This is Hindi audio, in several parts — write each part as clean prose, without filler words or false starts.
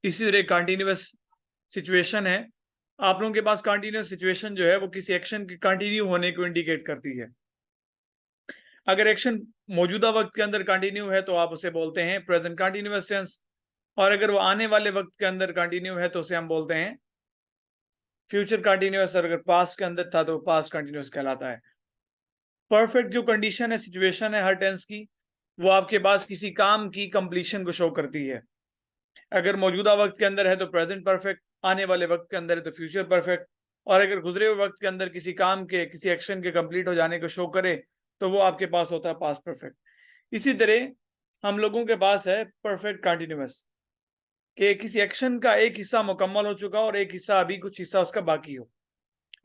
इसी तरह कंटिन्यूअस सिचुएशन है, आप लोगों के पास कंटिन्यूअस सिचुएशन जो है वो किसी एक्शन के कंटिन्यू होने को इंडिकेट करती है। अगर एक्शन मौजूदा वक्त के अंदर कंटिन्यू है तो आप उसे बोलते हैं प्रेजेंट कंटिन्यूअस टेंस, और अगर वो आने वाले वक्त के अंदर कंटिन्यू है तो उसे हम बोलते हैं फ्यूचर कंटिन्यूअस, और अगर पास्ट के अंदर था तो पास्ट कंटिन्यूअस कहलाता है। परफेक्ट जो कंडीशन है, सिचुएशन है हर टेंस की, वो आपके पास किसी काम की कंप्लीशन को शो करती है। अगर मौजूदा वक्त के अंदर है तो प्रेजेंट परफेक्ट, आने वाले वक्त के अंदर है तो फ्यूचर परफेक्ट, और अगर गुजरे हुए वक्त के अंदर किसी काम के, किसी एक्शन के कंप्लीट हो जाने को शो करे तो वो आपके पास होता है पास्ट परफेक्ट। इसी तरह हम लोगों के पास है परफेक्ट कंटिन्यूअस, कि किसी एक्शन का एक हिस्सा मुकम्मल हो चुका और एक हिस्सा अभी कुछ हिस्सा उसका बाकी हो।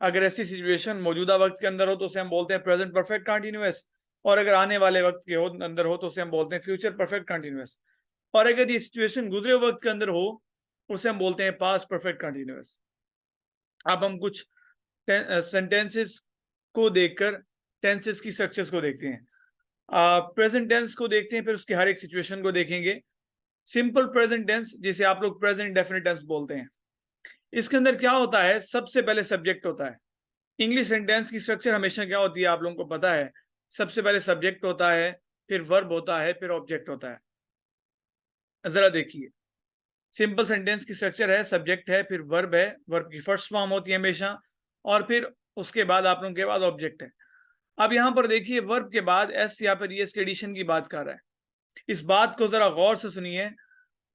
अगर ऐसी सिचुएशन मौजूदा वक्त के अंदर हो तो उसे हम बोलते हैं प्रेजेंट परफेक्ट कंटिन्यूअस, और अगर आने वाले वक्त के अंदर हो तो उसे हम बोलते हैं फ्यूचर परफेक्ट कंटिन्यूअस, और अगर ये सिचुएशन गुजरे वक्त के अंदर हो उसे हम बोलते हैं पास्ट परफेक्ट कंटिन्यूअस। अब हम कुछ सेंटेंसेस को देखकर टेंसेस की स्ट्रक्चर्स को देखते हैं। प्रेजेंट टेंस को देखते हैं, फिर उसकी हर एक सिचुएशन को देखेंगे। सिंपल प्रेजेंट टेंस, जिसे आप लोग प्रेजेंट डेफिनेट टेंस बोलते हैं, इसके अंदर क्या होता है, सबसे पहले सब्जेक्ट होता है। इंग्लिश सेंटेंस की स्ट्रक्चर हमेशा क्या होती है आप लोगों को पता है, सबसे पहले सब्जेक्ट होता है, फिर वर्ब होता है, फिर ऑब्जेक्ट होता है। जरा देखिए, सिंपल सेंटेंस की स्ट्रक्चर है, सब्जेक्ट है, फिर वर्ब है, वर्ब की फर्स्ट फॉर्म होती है हमेशा, और फिर उसके बाद आप लोगों के बाद ऑब्जेक्ट है। अब यहां पर देखिए, वर्ब के बाद एस या फिर एस के एडिशन की बात कर रहा है। इस बात को जरा गौर से सुनिए।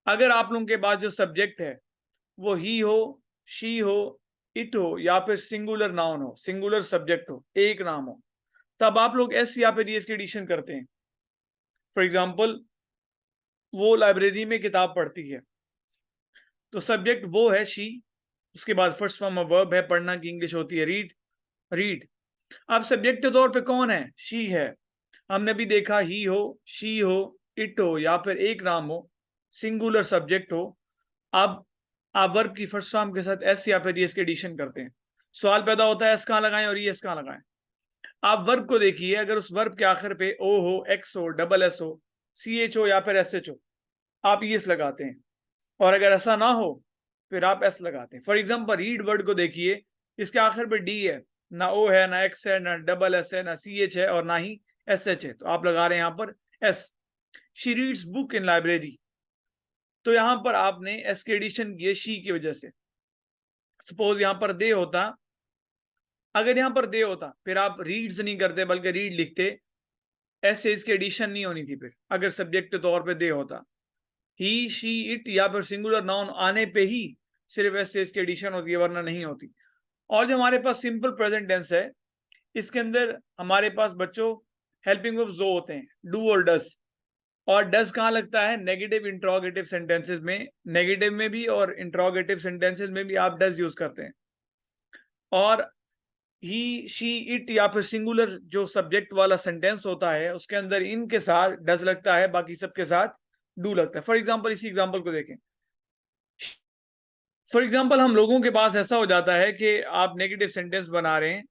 अगर आप लोगों के पास जो सब्जेक्ट है वो ही हो, शी हो, इट हो, या फिर सिंगुलर नाउन हो, सिंगुलर सब्जेक्ट हो, एक नाम हो, तब आप लोग एस या फिर एस की एडिशन करते हैं। फॉर एग्जाम्पल, वो लाइब्रेरी में किताब पढ़ती है, तो सब्जेक्ट वो है शी, उसके बाद फर्स्ट फॉर्म ऑफ वर्ब है, पढ़ना की इंग्लिश होती है रीड, रीड। अब सब्जेक्ट के तौर पे कौन है, शी है। हमने भी देखा ही हो, शी हो, इट हो, या फिर एक नाम हो, सिंगुलर सब्जेक्ट हो। अब आप वर्ब की फर्स्ट फॉर्म के साथ एस या फिर एस के एडिशन करते हैं। सवाल पैदा होता है एस कहाँ लगाएं और एस कहाँ लगाएं। आप वर्ब को देखिए, अगर उस वर्ब के आखिर पे ओ हो, एक्स हो, डबल एस हो, सी एच हो, या फिर एस एच हो, आप एस लगाते हैं, और अगर ऐसा ना हो फिर आप एस लगाते हैं। फॉर एग्जाम्पल, रीड वर्ड को देखिए, इसके आखिर पे डी है, ना ओ है, ना एक्स है, ना डबल एस है, ना सी एच है, और ना ही एस एच है, तो आप लगा रहे हैं यहाँ पर S. She reads book in library, तो यहां पर आपने एस के एडिशन किए शी की वजह से। सपोज यहां पर दे होता, अगर यहां पर दे होता फिर आप रीड्स नहीं करते बल्कि रीड लिखते, एस से इसकी एडिशन नहीं होनी थी। फिर अगर सब्जेक्ट के तौर पे दे होता, ही, शी, इट या फिर सिंगुलर नाउन आने पे ही सिर्फ एस से इसकी एडिशन होती है, वरना नहीं होती। और जो हमारे पास सिंपल प्रेजेंट टेंस है, इसके अंदर हमारे पास बच्चों हेल्पिंग वर्ब्स दो होते हैं, डू और डस। और डस कहाँ लगता है, नेगेटिव इंट्रोगेटिव सेंटेंसेस में, नेगेटिव में भी और इंट्रोगेटिव सेंटेंसेस में भी आप डस यूज करते हैं। और ही, शी, इट या फिर सिंगुलर जो सब्जेक्ट वाला सेंटेंस होता है उसके अंदर इनके साथ डस लगता है, बाकी सबके साथ डू लगता है। फॉर एग्जाम्पल, इसी एग्जाम्पल को देखें। फॉर एग्जाम्पल, हम लोगों के पास ऐसा हो जाता है कि आप नेगेटिव सेंटेंस बना रहे हैं,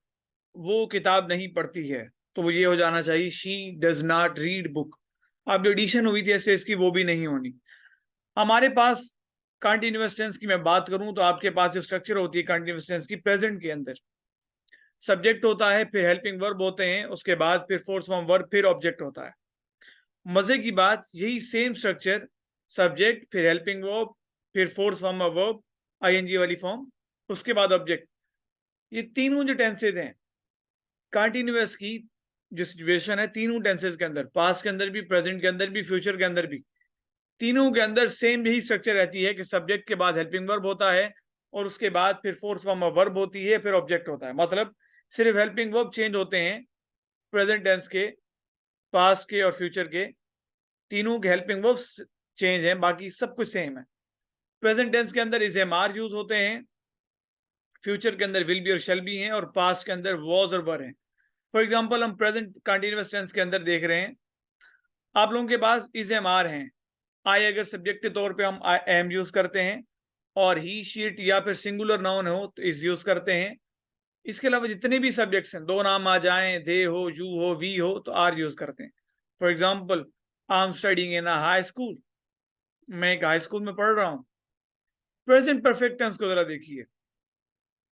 वो किताब नहीं पढ़ती है, तो वो ये हो जाना चाहिए she does not read book. अब जो एडिशन हुई थी ऐसे इसकी, वो भी नहीं होनी। हमारे पास कंटिन्यूअस टेंस की मैं बात करूं तो आपके पास जो स्ट्रक्चर होती है कंटिन्यूअस टेंस की, प्रेजेंट के अंदर सब्जेक्ट होता है, फिर हेल्पिंग वर्ब होते हैं, उसके बाद फिर फोर्थ फॉर्म वर्ब, फिर ऑब्जेक्ट होता है। मजे की बात, यही सेम स्ट्रक्चर, सब्जेक्ट, फिर हेल्पिंग वर्ब, फिर fourth form of verb, ING वाली फॉर्म, उसके बाद ऑब्जेक्ट, ये तीनों जो टेंसेज हैं कंटिन्यूअस की, जो सिचुएशन है तीनों टेंसेज के अंदर, पास्ट के अंदर भी, प्रेजेंट के अंदर भी, फ्यूचर के अंदर भी, तीनों के अंदर सेम यही स्ट्रक्चर रहती है कि सब्जेक्ट के बाद हेल्पिंग वर्ब होता है, और उसके बाद फिर फोर्थ फॉर्म ऑफ वर्ब होती है, फिर ऑब्जेक्ट होता है। मतलब सिर्फ हेल्पिंग वर्ब चेंज होते हैं प्रेजेंट टेंस के, पास्ट के और फ्यूचर के, तीनों के हेल्पिंग वर्ब चेंज हैं, बाकी सब कुछ सेम है। प्रेजेंट टेंस के अंदर इज एम आर यूज होते हैं, फ्यूचर के अंदर विल बी और शेल बी हैं, और पास्ट के अंदर वॉज और वर हैं। फॉर एग्जाम्पल, हम प्रेजेंट कंटिन्यूअस टेंस के अंदर देख रहे हैं, आप लोगों के पास इज एम आर हैं। आई अगर सब्जेक्ट के तौर पे हम आई एम यूज करते हैं, और ही, शीट या फिर सिंगुलर नाउन हो तो इज यूज करते हैं। इसके अलावा जितने भी सब्जेक्ट्स हैं, दो नाम आ जाएं, दे हो, यू हो, वी हो, तो आर यूज करते हैं। For example, I am studying in a high school, मैं एक हाई स्कूल में पढ़ रहा हूँ। प्रेजेंट परफेक्ट टेंस को जरा देखिए।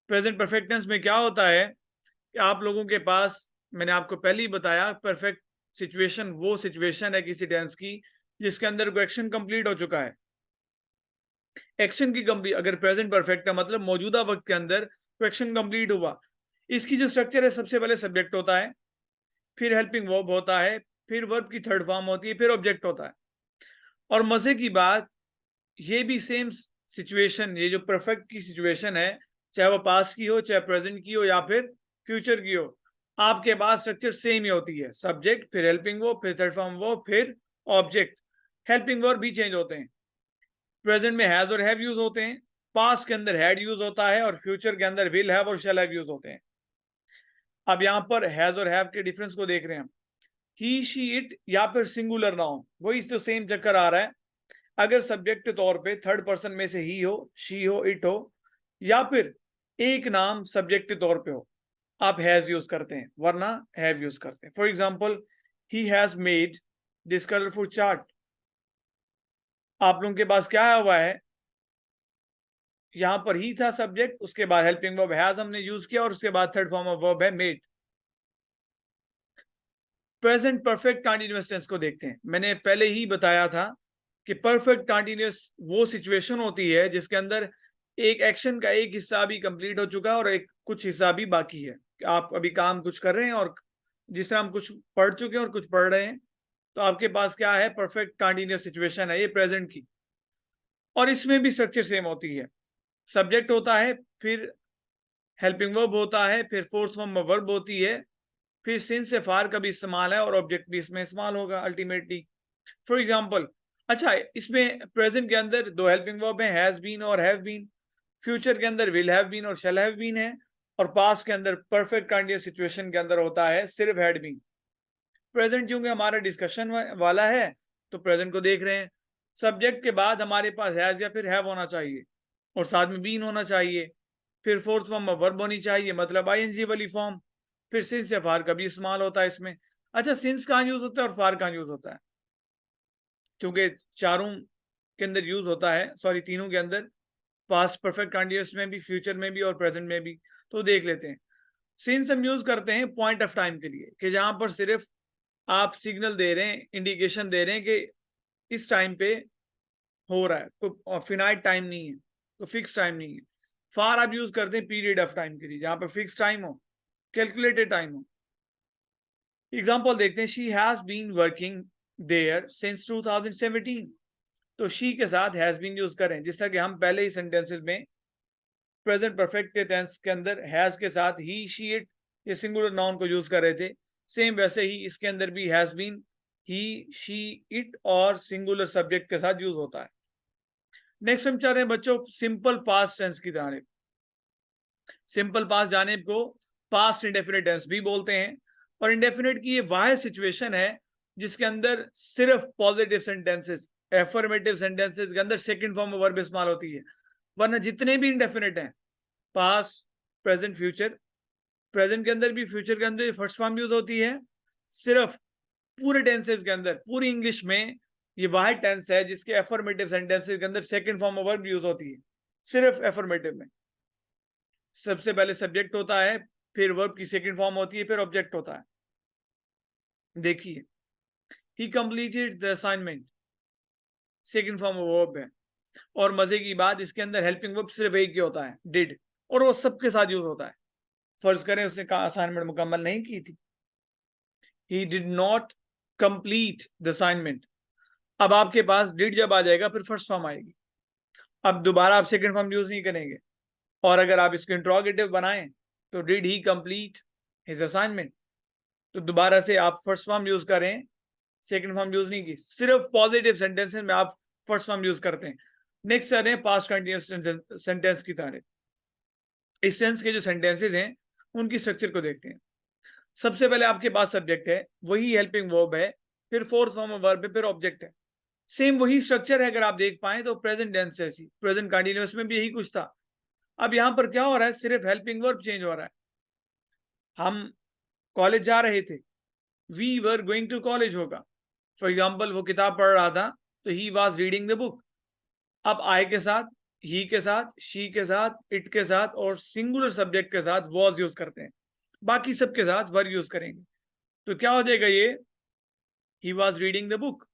प्रेजेंट परफेक्ट टेंस में क्या होता है कि आप लोगों के पास, मैंने आपको पहले ही बताया, परफेक्ट सिचुएशन वो सिचुएशन है किसी टेंस की जिसके अंदर कोई एक्शन कंप्लीट हो चुका है। एक्शन की कंप्लीट, अगर प्रेजेंट परफेक्ट है मतलब मौजूदा वक्त के अंदर कोई एक्शन कंप्लीट हुआ। इसकी जो स्ट्रक्चर है, सबसे पहले सब्जेक्ट होता है, फिर हेल्पिंग वर्ब होता है, फिर वर्ब की थर्ड फॉर्म होती है, फिर ऑब्जेक्ट होता है। और मजे की बात, ये भी सेम सिचुएशन, ये जो परफेक्ट की सिचुएशन है, चाहे वो पास्ट की हो, चाहे प्रेजेंट की हो, या फिर फ्यूचर की हो, आपके पास स्ट्रक्चर सेम ही होती है। सब्जेक्ट, फिर हेल्पिंग वर्ब, फिर थर्ड फॉर्म वर्ब, फिर ऑब्जेक्ट। हेल्पिंग वर्ब भी चेंज होते हैं। प्रेजेंट में हैज और हैव यूज होते हैं, पास्ट के अंदर हैड यूज होता है, और फ्यूचर के अंदर विल हैव और शैल हैव यूज होते हैं। अब यहाँ पर हैज और हैव के डिफरेंस को देख रहे हैं हम। ही, शी, इट या फिर सिंगुलर नाउन, वही तो सेम चक्कर आ रहा है। अगर सब्जेक्ट के तौर पे थर्ड पर्सन में से ही हो, शी हो, इट हो, या फिर एक नाम सब्जेक्ट के तौर पे हो, आप हैज यूज करते हैं, वरना हैव यूज करते हैं। For example, he has made this colourful chart. आप लोगों के पास क्या हुआ है, यहां पर ही था सब्जेक्ट, उसके बाद हेल्पिंग वर्ब हैज हमने यूज किया, और उसके बाद थर्ड फॉर्म ऑफ वर्ब है made. Present perfect continuous tense को देखते हैं। मैंने पहले ही बताया था कि परफेक्ट कंटीन्यूअस वो सिचुएशन होती है जिसके अंदर एक एक्शन का एक हिस्सा भी कंप्लीट हो चुका है और एक कुछ हिस्सा भी बाकी है। आप अभी काम कुछ कर रहे हैं, और जिस तरह हम कुछ पढ़ चुके हैं और कुछ पढ़ रहे हैं, तो आपके पास क्या है, परफेक्ट कंटीन्यूअस सिचुएशन है ये प्रेजेंट की। और इसमें भी स्ट्रक्चर सेम होती है। सब्जेक्ट होता है, फिर हेल्पिंग वर्ब होता है, फिर फोर्थ फॉर्म में वर्ब होती है, फिर सिंस से फार का भी इस्तेमाल है, और ऑब्जेक्ट भी इसमें इस्तेमाल होगा अल्टीमेटली। फॉर एग्जाम्पल, अच्छा, इसमें प्रेजेंट के अंदर दो हेल्पिंग वर्ब है, हैज बीन और हैव बीन। फ्यूचर के अंदर विल हैव बीन और शैल हैव बीन है। और पास्ट के अंदर परफेक्ट कंटीन्यूअस सिचुएशन के अंदर होता है सिर्फ हैड बीन। प्रेजेंट क्योंकि हमारा डिस्कशन वाला है, तो प्रेजेंट को देख रहे हैं। सब्जेक्ट के बाद हमारे पास हैज या फिर हैव होना चाहिए, और साथ में बीन होना चाहिए। फिर फोर्थ फॉर्म में वर्ब होनी चाहिए, मतलब आईएनजी वाली फॉर्म। फिर सिंस या फार का भी इस्तेमाल होता है इसमें। अच्छा, सिंस कहाँ यूज होता है और फार कहाँ यूज होता है? क्योंकि चारों के अंदर यूज होता है, सॉरी तीनों के अंदर, पास्ट परफेक्ट कंटीन्यूअस में भी, फ्यूचर में भी और प्रेजेंट में भी। तो देख लेते हैं। सिंस हम यूज करते हैं पॉइंट ऑफ टाइम के लिए, कि जहां पर सिर्फ आप सिग्नल दे रहे हैं, इंडिकेशन दे रहे हैं कि इस टाइम पे हो रहा है, तो फिनाइट टाइम नहीं है, तो फिक्स टाइम नहीं है। फार आप यूज करते हैं पीरियड ऑफ टाइम के लिए, जहां पर फिक्स टाइम हो, कैलकुलेटेड टाइम हो। एग्जाम्पल देखते हैं, she has been working there since 2017। तो शी के साथ हैज बीन यूज करें, जिस तरह कि हम पहले ही सेंटेंसेस में प्रेजेंट परफेक्ट टेंस के अंदर हैज के साथ ही, शी, इट ये सिंगुलर नाउन को यूज कर रहे थे, सेम वैसे ही इसके अंदर भी has been, he, she, it और सिंगुलर सब्जेक्ट के साथ यूज होता है। नेक्स्ट हम चल रहे हैं बच्चों सिंपल पास्ट टेंस की जानिब। सिंपल पास्ट जानिब को पास्ट इंडेफिनिट टेंस भी बोलते हैं। और इंडेफिनिट की ये वाह सिचुएशन है जिसके अंदर सिर्फ पॉजिटिव सेंटेंसेस, एफर्मेटिव सेंटेंसेस के अंदर सेकंड फॉर्म में वर्ब इस्तेमाल होती है। वरना जितने भी इंडेफिनिट हैं, पास्ट, प्रेजेंट, फ्यूचर, प्रेजेंट के अंदर भी, फ्यूचर के अंदर फर्स्ट फॉर्म यूज होती है। सिर्फ पूरे टेंसेस के अंदर, पूरी इंग्लिश में ये वाह टेंस है जिसके एफर्मेटिव सेंटेंसेस के अंदर second form of verb use होती है, सिर्फ एफर्मेटिव में। सबसे पहले सब्जेक्ट होता है, फिर वर्ब की सेकंड फॉर्म होती है, फिर ऑब्जेक्ट होता है। देखिए, ही completed the assignment, second form of verb है। और मजे की बात, इसके अंदर हेल्पिंग वर्ब सिर्फ एक ही होता है, डिड, और वो सबके साथ यूज होता है। फर्ज करें उसने असाइनमेंट मुकम्मल नहीं की थी, he did not complete the assignment. अब आपके पास डिड जब आ जाएगा, फिर फर्स्ट फॉर्म आएगी। अब दोबारा आप सेकंड फॉर्म यूज नहीं करेंगे। और अगर आप इसको इंट्रोगेटिव बनाएं, तो did he complete his assignment, तो दोबारा से आप फर्स्ट फॉर्म यूज करें, सेकंड फॉर्म यूज नहीं की। सिर्फ पॉजिटिव सेंटेंसेस में आप फर्स्ट फॉर्म यूज करते हैं। नेक्स्ट आ रहे हैं पास्ट कंटिन्यूअस सेंटेंस की तरह। इस टेंस के जो सेंटेंसेस हैं उनकी स्ट्रक्चर को देखते हैं। सबसे पहले आपके पास सब्जेक्ट है, वही हेल्पिंग वर्ब है, फिर फोर्थ फॉर्म ऑफ वर्ब है, फिर ऑब्जेक्ट है। सेम वही स्ट्रक्चर है, अगर आप देख पाए तो प्रेजेंट टेंस ऐसी, प्रेजेंट कंटिन्यूअस में भी यही कुछ था। अब यहां पर क्या हो रहा है, सिर्फ हेल्पिंग वर्ब चेंज हो रहा है। हम कॉलेज जा रहे थे, we were going to college होगा। फॉर एग्जाम्पल, वो किताब पढ़ रहा था, तो he was reading the book. अब आए के साथ ही के साथ, शी के साथ, इट के साथ और सिंगुलर सब्जेक्ट के साथ वॉज यूज करते हैं, बाकी सबके साथ वर यूज करेंगे। तो क्या हो जाएगा ये, ही वॉज रीडिंग द बुक।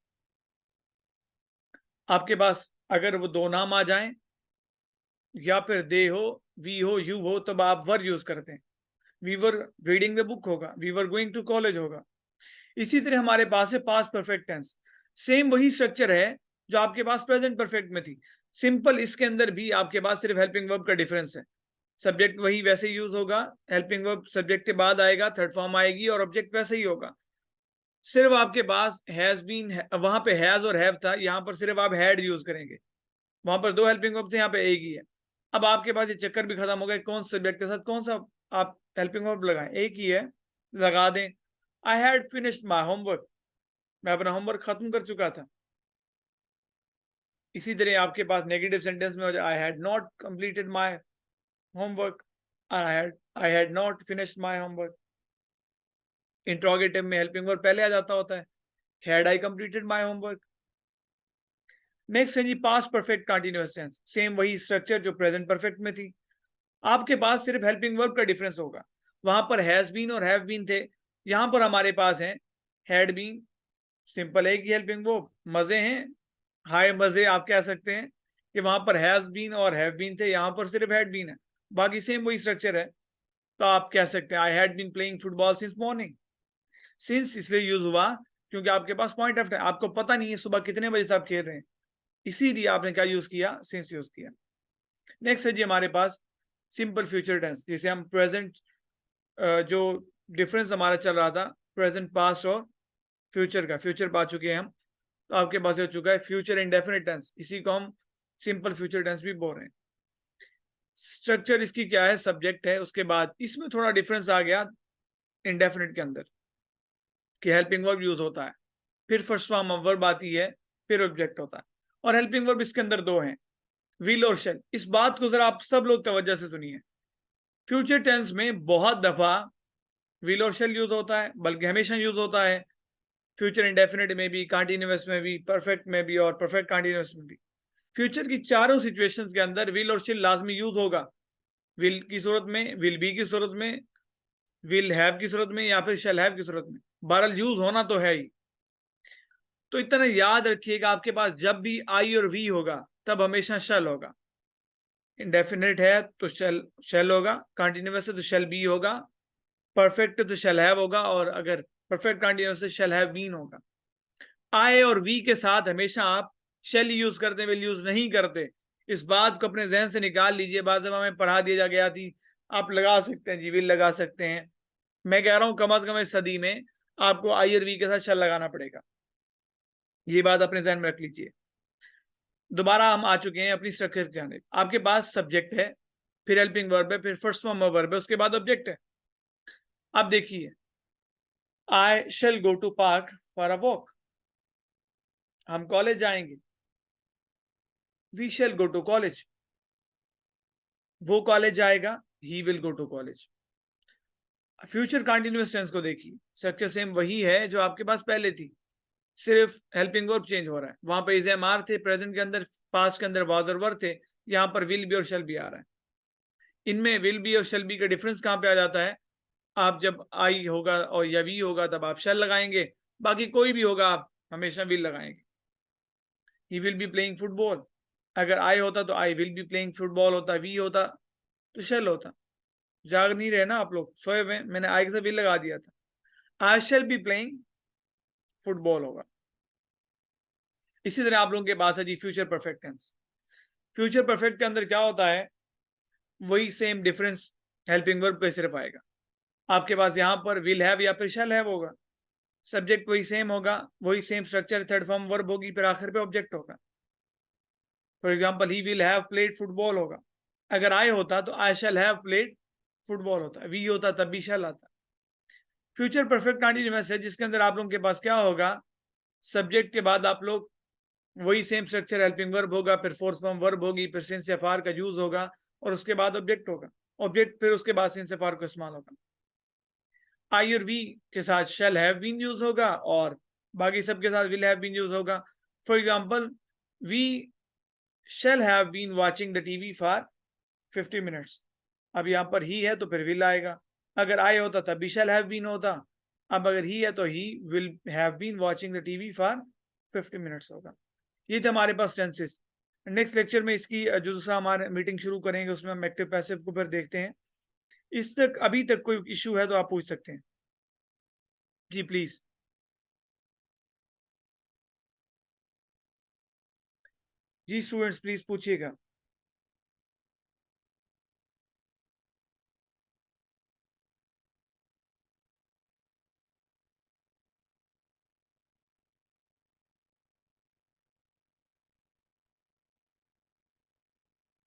आपके पास अगर वो दो नाम आ जाएं या फिर दे हो, वी हो, यू हो, तब आप वर यूज करते हैं। We were reading the book होगा, we were going to college होगा। इसी तरह हमारे पास है पास्ट परफेक्ट टेंस। सेम वही स्ट्रक्चर है जो आपके पास प्रेजेंट परफेक्ट में थी, सिंपल इसके अंदर भी आपके पास सिर्फ हेल्पिंग वर्ब का डिफरेंस है। सब्जेक्ट वही वैसे यूज होगा, हेल्पिंग वर्ब सब्जेक्ट के बाद आएगा, थर्ड फॉर्म आएगी और ऑब्जेक्ट वैसे ही होगा। सिर्फ आपके पास हैज बीन, वहां पे हैज और हैव था, यहाँ पर सिर्फ आप हैड यूज करेंगे। वहां पर दो हेल्पिंग वर्ब थे, यहाँ पे एक ही है। अब आपके पास ये चक्कर भी खत्म हो गया, कौन सा सब्जेक्ट के साथ कौन सा आप हेल्पिंग वर्ब लगाएं, एक ही है, लगा दें। I had finished my homework, मैं अपना होमवर्क खत्म कर चुका था। इसी तरह आपके पास नेगेटिव सेंटेंस में हो जाए, I had not completed my homework, I had not finished my homework. Interrogative में हेल्पिंग वर्ब पहले आ जाता होता है, had I completed my homework. Next है जी past perfect continuous tense, same वही स्ट्रक्चर जो प्रेजेंट परफेक्ट में थी। आपके पास सिर्फ हेल्पिंग वर्ब का डिफरेंस होगा, वहां पर हैज बीन और हैव बीन थे, यहां पर हमारे पास है हैड बीन, सिंपल है कि हेल्पिंग वर्ब। मजे हैं, हाय मजे आप कह सकते हैं कि वहां पर हैज बीन और हैव बीन थे, यहां पर सिर्फ हैड बीन है, बाकी सेम वही स्ट्रक्चर है। तो आप कह सकते हैं I had been playing football since morning. Since इसलिए यूज हुआ क्योंकि आपके पास पॉइंट ऑफ टाइम, आपको पता नहीं है सुबह कितने बजे से आप खेल रहे हैं, इसीलिए आपने क्या यूज किया, सिंस यूज किया। नेक्स्ट है जी हमारे पास सिंपल फ्यूचर टेंस, जिसे हम प्रेजेंट, जो डिफरेंस हमारा चल रहा था प्रेजेंट पास्ट और फ्यूचर का, फ्यूचर पा चुके हैं हम। तो आपके पास हो चुका है फ्यूचर इंडेफिनिट टेंस, इसी को हम सिंपल फ्यूचर टेंस भी बोल रहे हैं। स्ट्रक्चर इसकी क्या है, सब्जेक्ट है, उसके बाद इसमें थोड़ा डिफरेंस आ गया इंडेफिनिट के अंदर कि हेल्पिंग वर्ब यूज होता है, फिर फर्स्ट फॉर्म ऑफ वर्ब आती है, फिर ऑब्जेक्ट होता है। और हेल्पिंग वर्ब इसके अंदर दो हैं, विल और शेल। इस बात को जरा आप सब लोग तवज्जो से सुनिए, फ्यूचर टेंस में बहुत दफा विल और शेल यूज होता है, बल्कि हमेशा यूज होता है, फ्यूचर इंडेफिनिट में भी, कंटीन्यूअस में भी, परफेक्ट में भी और परफेक्ट कंटीन्यूअस में भी। फ्यूचर की चारों सिचुएशंस के अंदर विल और शेल लाजमी यूज होगा, विल की सूरत में, विल बी की सूरत में, विल हैव की सूरत में या फिर शेल हैव की सूरत में, बहरहाल यूज होना तो है ही। तो इतना याद रखिएगा, आपके पास जब भी आई और वी होगा तब हमेशा शेल होगा। इंडेफिनिट है तो शेल होगा, कंटीन्यूअस है तो शेल बी होगा, परफेक्ट है तो शेल हैव होगा, और अगर परफेक्ट कंटीन्यूअस है शेल हैव बीन होगा। आई और वी के साथ हमेशा आप शेल यूज करते, विल यूज नहीं करते। इस बात को अपने जहन से निकाल लीजिए, बाद में हमें पढ़ा दिया गया थी, आप लगा सकते हैं जी, विल लगा सकते हैं। मैं कह रहा हूं कम से कम इस सदी में आपको आई और वी के साथ शेल लगाना पड़ेगा, ये बात अपने जहन में रख लीजिए। दोबारा हम आ चुके हैं अपनी स्ट्रक्चर के जाने, आपके पास सब्जेक्ट है, फिर हेल्पिंग वर्ब है, फिर फर्स्ट फॉर्म ऑफ वर्ब है, उसके बाद ऑब्जेक्ट है। अब देखिए, I shall go to park for a walk, हम कॉलेज जाएंगे। We shall go to college, वो कॉलेज जाएगा, he will go to college. Future continuous tense को देखिए, स्ट्रक्चर सेम वही है जो आपके पास पहले थी, सिर्फ हेल्पिंग वर्ब चेंज हो रहा है। वहां पर इज एम आर थे, प्रेजेंट के अंदर, पास्ट के अंदर वाज और वर थे, यहाँ पर विल बी और शेल बी आ रहा है। इनमें विल बी और शेल बी का डिफरेंस कहाँ पे आ जाता है, आप जब आई होगा और या वी होगा तब आप शेल लगाएंगे, बाकी कोई भी होगा आप हमेशा विल लगाएंगे। He will be playing football, अगर आई होता तो I will be playing football होता, वी होता तो शेल होता। जाग नहीं रहे ना आप लोग, सोए हुए, मैंने आई से विल लगा दिया था। I shall be playing football होगा। इसी तरह आप लोगों के पास है जी future perfect tense. Future perfect के अंदर क्या होता है, वही सेम डिफरेंस हेल्पिंग वर्ब पे सिर्फ आएगा। आपके पास यहाँ पर विल हैव या फिर शेल हैव होगा, सब्जेक्ट वही सेम होगा, वही same structure, third form verb होगी, फिर आखिर पे ऑब्जेक्ट होगा। For example he will have played football होगा, अगर आई होता तो आई शैल हैव प्लेड फुटबॉल होता, वी होता तब भी शैल आता। फ्यूचर परफेक्ट कंटीन्यूअस है जिसके अंदर आप लोगों के पास क्या होगा, सब्जेक्ट के बाद आप लोग वही सेम स्ट्रक्चर, हेल्पिंग वर्ब होगा, फिर फोर्थ फॉर्म वर्ब होगी, फिर सिंस या फार का यूज होगा, और उसके बाद ऑब्जेक्ट होगा, ऑब्जेक्ट फिर उसके बाद सिंस या फार का इस्तेमाल होगा। आई और वी के साथ शैल हैव बीन यूज होगा और बाकी सबके साथ विल हैव बीन यूज होगा। For example we shall have been watching the TV for 50 minutes. अब यहाँ पर ही है तो फिर will आएगा। अगर I होता तब भी shall have been होता। अब अगर ही है तो he will have been watching the TV for 50 minutes होगा। ये थे हमारे पास टेंसेस। नेक्स्ट लेक्चर में इसकी जो दूसरा हमारे मीटिंग शुरू करेंगे उसमें हम एक्टिव पैसिव को फिर देखते हैं। इस तक अभी तक कोई इश्यू है तो आप पूछ सकते हैं। जी प्लीज। जी स्टूडेंट्स प्लीज पूछिएगा।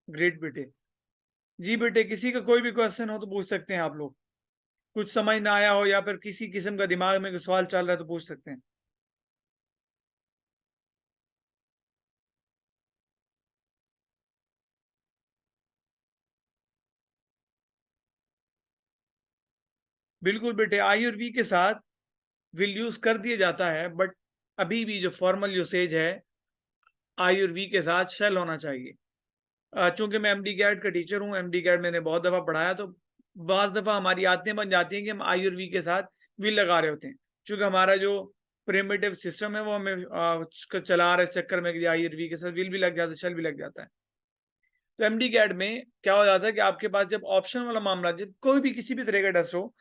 ग्रेट बेटे। जी बेटे, किसी का कोई भी क्वेश्चन हो तो पूछ सकते हैं आप लोग। कुछ समझ ना आया हो या फिर किसी किस्म का दिमाग में कोई सवाल चल रहा है तो पूछ सकते हैं। बिल्कुल बेटे, आई और वी के साथ विल यूज कर दिया जाता है, बट अभी भी जो फॉर्मल यूसेज है आई और वी के साथ शेल होना चाहिए। चूंकि मैं एमडी कैट का टीचर हूँ, एमडी कैट मैंने बहुत दफा पढ़ाया, तो बाज दफा हमारी आदतें बन जाती हैं कि हम आई और वी के साथ विल लगा रहे होते हैं। चूंकि हमारा जो प्रिमिटिव सिस्टम है वो हमें चला रहे इस चक्कर में कि आई और वी के साथ विल भी लग जाता है, शेल भी लग जाता है। तो एमडी कैट में क्या हो जाता है कि आपके पास जब ऑप्शन वाला मामला, जब कोई भी किसी भी तरह का टेस्ट हो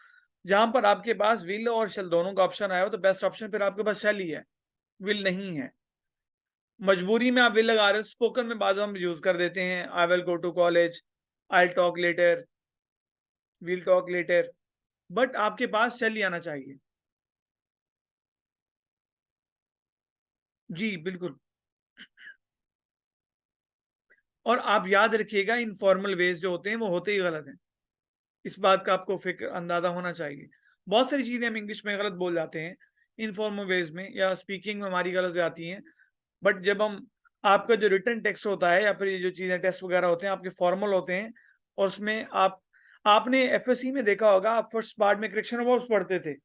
जहां पर आपके पास विल और शेल दोनों का ऑप्शन आया हो, तो बेस्ट ऑप्शन फिर आपके पास शेल ही है, विल नहीं है। मजबूरी में आप विल लगा रहे हो, स्पोकन में बाद हम यूज कर देते हैं, I will go to college, I talk later, will talk later, but आपके पास शेल ही आना चाहिए। जी बिल्कुल। और आप याद रखिएगा, इनफॉर्मल वेज जो होते हैं वो होते ही गलत हैं, इस बात का आपको फिक्र अंदाजा होना चाहिए। बहुत सारी चीजें हम इंग्लिश में गलत बोल जाते हैं इनफॉर्मल वेज में, या स्पीकिंग में हमारी गलत हो जाती हैं, बट जब हम आपका जो रिटन टेक्स्ट होता है या फिर ये जो चीजें टेस्ट वगैरह होते हैं आपके फॉर्मल होते हैं, और उसमें आपने एफएससी में देखा होगा, आप फर्स्ट पार्ट में करेक्शन वर्ब्स पढ़ते थे,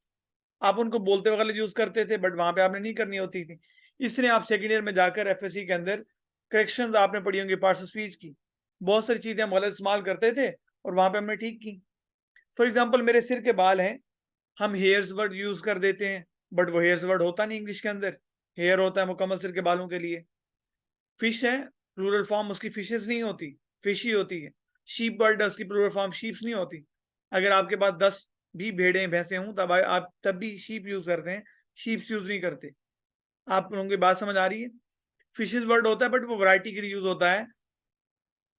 आप उनको बोलते हुए गलत यूज करते थे, बट वहां पे आपने नहीं करनी होती थी। इसलिए आप सेकेंड ईयर में जाकर एफएससी के अंदर करेक्शन आपने पढ़ी होंगी पार्ट्स ऑफ स्पीच की, बहुत सारी चीजें हम गलत इस्तेमाल करते थे और वहां पे हमने ठीक की। फॉर एग्जाम्पल, मेरे सिर के बाल हैं, हम हेयर्स वर्ड यूज कर देते हैं, बट वो हेयर्स वर्ड होता नहीं इंग्लिश के अंदर, हेयर होता है मुकम्मल सिर के बालों के लिए। फिश है, प्लूरल फॉर्म उसकी फिशेस नहीं होती, फिश ही होती है। शीप बर्ड है, उसकी प्लूरल फॉर्म शीप्स नहीं होती। अगर आपके पास 10 भी भेड़ें भैंसे हों तब आप तब भी शीप यूज करते हैं, शीप्स यूज नहीं करते। आप लोगों की बात समझ आ रही है? फिशेस वर्ड होता है बट वो वैरायटी के लिए यूज होता है,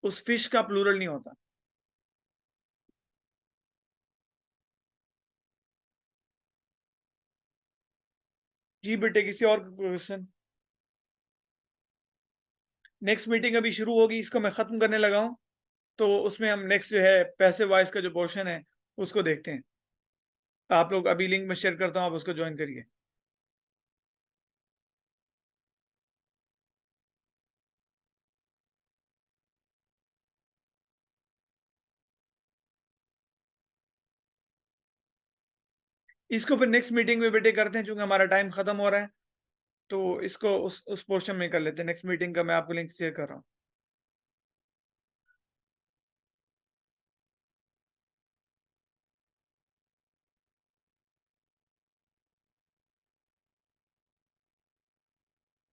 उस फिश का प्लूरल नहीं होता। जी बेटे, किसी और क्वेश्चन? नेक्स्ट मीटिंग अभी शुरू होगी, इसको मैं खत्म करने लगा हूँ, तो उसमें हम नेक्स्ट जो है पैसिव वॉइस का जो पोर्शन है उसको देखते हैं। आप लोग अभी लिंक में शेयर करता हूँ, आप उसको ज्वाइन करिए। इसको फिर नेक्स्ट मीटिंग में बेटे करते हैं, चूंकि हमारा टाइम खत्म हो रहा है, तो इसको उस पोर्शन में कर लेते हैं। नेक्स्ट मीटिंग का मैं आपको लिंक शेयर कर रहा हूँ।